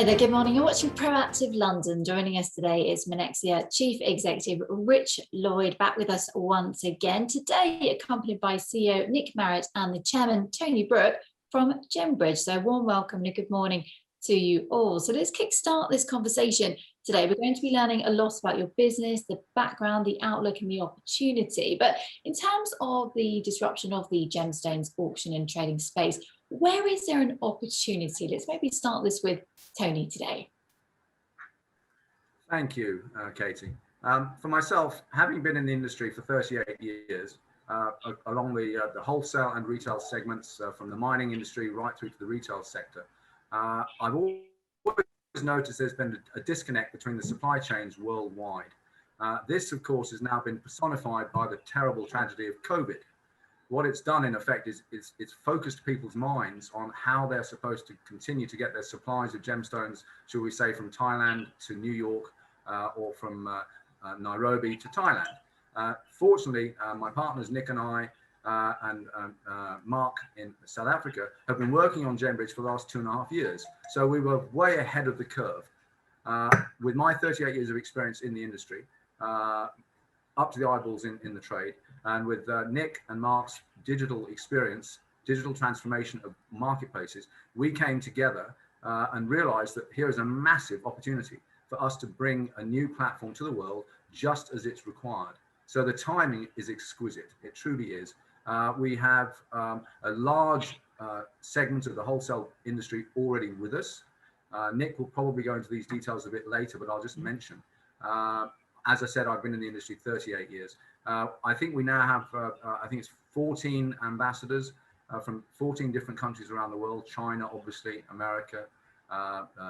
Hello there, good morning. You're watching Proactive London. Joining us today is Minexia Chief Executive Lloyd, back with us once again. Today, accompanied by CEO Nick Marrett and the Chairman Tony Brooke from Gembridge. So a warm welcome and a good morning to you all. So let's kickstart this conversation today. We're going to be learning a lot about your business, the background, the outlook and the opportunity. But in terms of the disruption of the gemstones auction and trading space, where is there an opportunity? Let's maybe start this with Tony today. Thank you, Katie. For myself, having been in the industry for 38 years, along the wholesale and retail segments, from the mining industry right through to the retail sector, I've always noticed there's been a disconnect between the supply chains worldwide. This, of course, has now been personified by the terrible tragedy of COVID. What it's done, in effect, is it's focused people's minds on how they're supposed to continue to get their supplies of gemstones, shall we say, from Thailand to New York, or from Nairobi to Thailand. Fortunately, my partners Nick and I and Mark in South Africa have been working on Gembridge for the last 2.5 years. So we were way ahead of the curve. With my 38 years of experience in the industry, up to the eyeballs in the trade, and with Nick and Mark's digital experience, digital transformation of marketplaces, we came together and realized that here is a massive opportunity for us to bring a new platform to the world just as it's required. So the timing is exquisite. It truly is. We have a large segment of the wholesale industry already with us. Nick will probably go into these details a bit later, but I'll just mention, as I said, I've been in the industry 38 years. I think we now have, I think it's 14 ambassadors from 14 different countries around the world, China, obviously, America,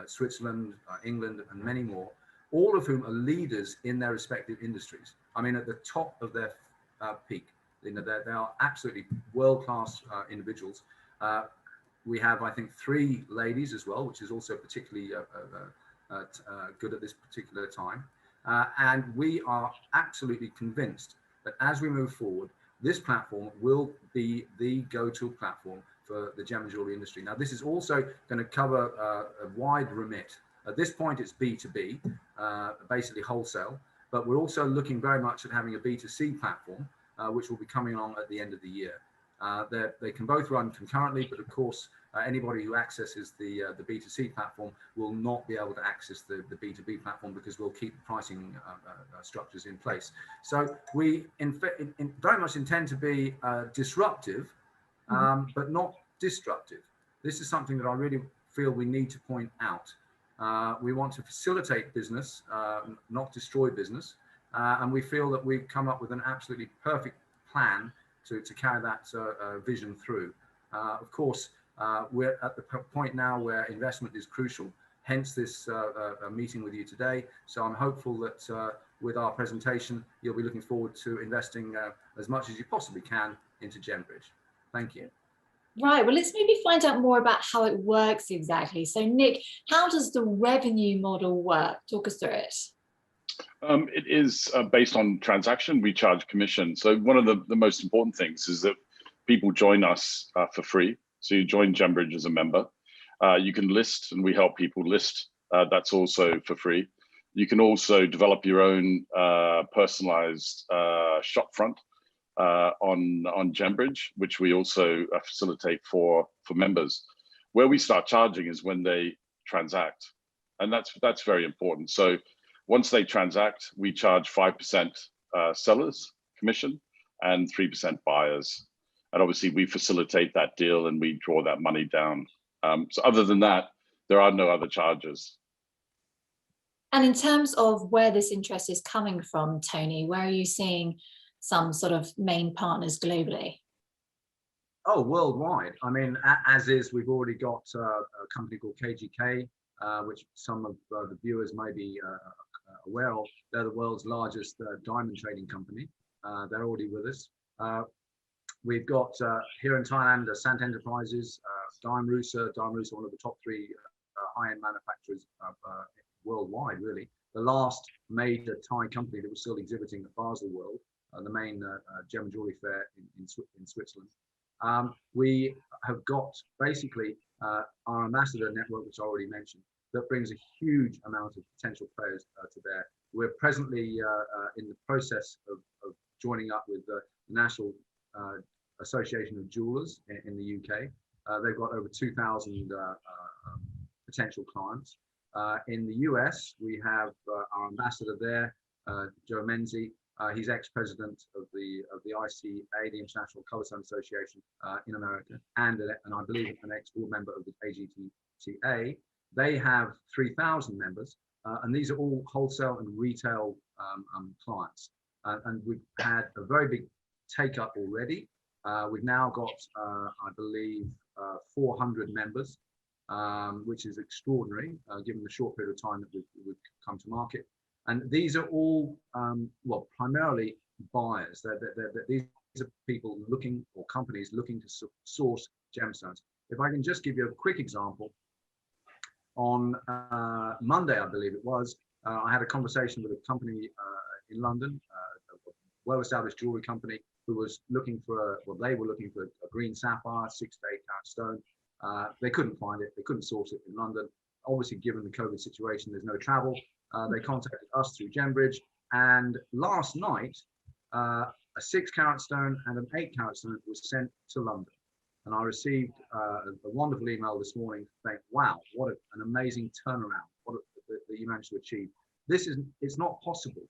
Switzerland, England, and many more, all of whom are leaders in their respective industries. I mean, at the top of their peak. You know, they are absolutely world-class individuals. We have, I think, 3 ladies as well, which is also particularly good at this particular time. And we are absolutely convinced that as we move forward, this platform will be the go-to platform for the gem and jewelry industry. Now, this is also going to cover a wide remit. At this point, it's B2B, basically wholesale, but we're also looking very much at having a B2C platform, which will be coming along at the end of the year. They can both run concurrently, but of course, anybody who accesses the B2C platform will not be able to access the B2B platform because we'll keep pricing structures in place. So we very much intend to be disruptive, but not destructive. This is something that I really feel we need to point out. We want to facilitate business, not destroy business. And we feel that we've come up with an absolutely perfect plan to carry that vision through. Of course, we're at the point now where investment is crucial, hence this meeting with you today. So I'm hopeful that with our presentation, you'll be looking forward to investing as much as you possibly can into Gembridge. Thank you. Right, well, let's maybe find out more about how it works exactly. So Nick, how does the revenue model work? Talk us through it. It is based on transaction. We charge commission. So one of the most important things is that people join us for free. So you join Gembridge as a member. You can list, and we help people list. That's also for free. You can also develop your own personalized shop front on Gembridge, which we also facilitate for members. Where we start charging is when they transact, and that's very important. So once they transact, we charge 5% sellers commission and 3% buyers. And obviously we facilitate that deal and we draw that money down. So other than that, there are no other charges. And in terms of where this interest is coming from, Tony, where are you seeing some sort of main partners globally? Oh, worldwide. I mean, as is, we've already got a company called KGK, which some of the viewers may be aware of. They're the world's largest diamond trading company. They're already with us. We've got here in Thailand, Sant Enterprises, Daimrusa, one of the top 3 high-end manufacturers worldwide, really. The last major Thai company that was still exhibiting at Basel World, the main gem and jewelry fair in Switzerland. We have got basically our ambassador network, which I already mentioned. that brings a huge amount of potential players to bear. We're presently in the process of joining up with the National Association of Jewelers in the UK. They've got over 2,000 potential clients. In the US, we have our ambassador there, Joe Menzie. He's ex-president of the ICA, the International Colourstone Association in America, and I believe an ex-board member of the AGTA. They have 3,000 members, and these are all wholesale and retail clients. And we've had a very big take-up already. We've now got, I believe, 400 members, which is extraordinary, given the short period of time that we've come to market. And these are all, well, primarily buyers. These are people looking, or companies looking to source gemstones. If I can just give you a quick example, on Monday, I believe it was, I had a conversation with a company in London, a well-established jewelry company, who was looking for, they were looking for a green sapphire, 6 to 8 carat stone. They couldn't find it. They couldn't source it in London. Obviously, given the COVID situation, there's no travel. They contacted us through Gembridge, and last night, a 6 carat stone and an 8 carat stone was sent to London. And I received a wonderful email this morning saying, wow, what an amazing turnaround, that you managed to achieve. It's not possible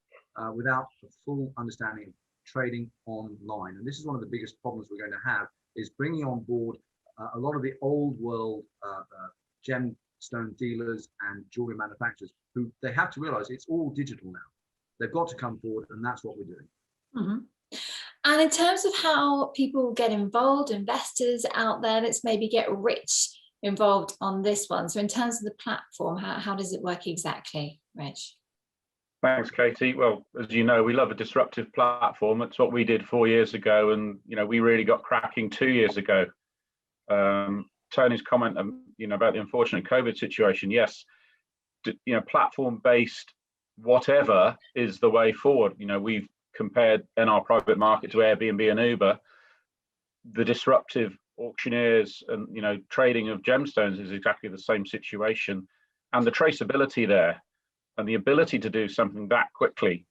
without a full understanding of trading online. And this is one of the biggest problems we're going to have, is bringing on board a lot of the old world gemstone dealers and jewelry manufacturers, who they have to realize it's all digital now. They've got to come forward, and that's what we're doing. Mm-hmm. And in terms of how people get involved, investors out there, let's maybe get Rich involved on this one. So in terms of the platform, how does it work exactly, Rich? Thanks, Katie. Well, as you know, we love a disruptive platform. It's what we did 4 years ago, and we really got cracking 2 years ago. Tony's comment, about the unfortunate COVID situation. Yes, platform-based whatever is the way forward. We've compared in our private market to Airbnb and Uber. The disruptive auctioneers and trading of gemstones is exactly the same situation, and the traceability there and the ability to do something that quickly,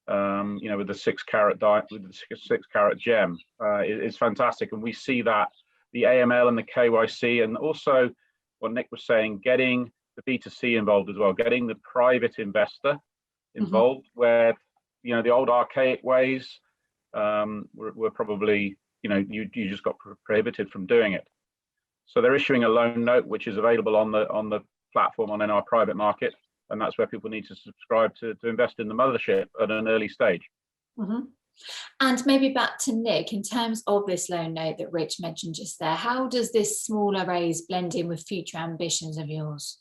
with the 6 carat gem is fantastic. And we see that the AML and the KYC, and also what Nick was saying, getting the B2C involved as well, getting the private investor involved, where the old archaic ways were probably, you just got prohibited from doing it. So they're issuing a loan note, which is available on the platform in our private market, and that's where people need to subscribe to invest in the mothership at an early stage. Mm-hmm. And maybe back to Nick, in terms of this loan note that Rich mentioned just there, how does this smaller raise blend in with future ambitions of yours?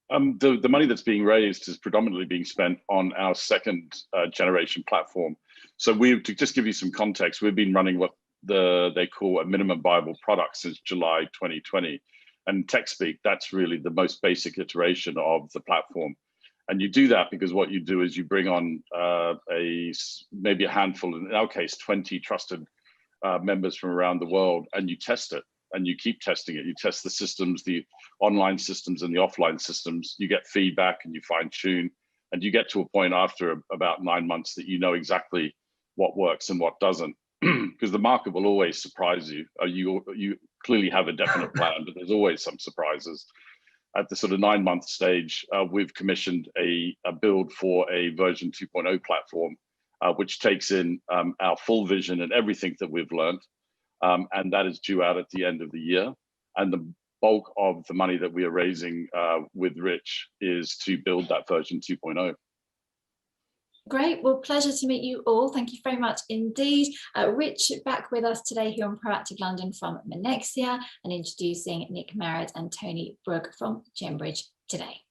The money that's being raised is predominantly being spent on our second generation platform. So to just give you some context, we've been running what they call a minimum viable product since July 2020. And tech speak, that's really the most basic iteration of the platform. And you do that because what you do is you bring on maybe a handful, in our case, 20 trusted members from around the world, and you test it. And you keep testing it. You test the systems, the online systems and the offline systems. You get feedback and you fine tune, and you get to a point after about 9 months that you know exactly what works and what doesn't. Because the market will always surprise you. You clearly have a definite plan, but there's always some surprises. At the sort of 9 month stage, we've commissioned a build for a version 2.0 platform, which takes in our full vision and everything that we've learned. And that is due out at the end of the year. And the bulk of the money that we are raising with Rich is to build that version 2.0. Great. Well, pleasure to meet you all. Thank you very much indeed. Rich back with us today here on Proactive London from Minexia, and introducing Nick Marrett and Tony Brooke from Gembridge today.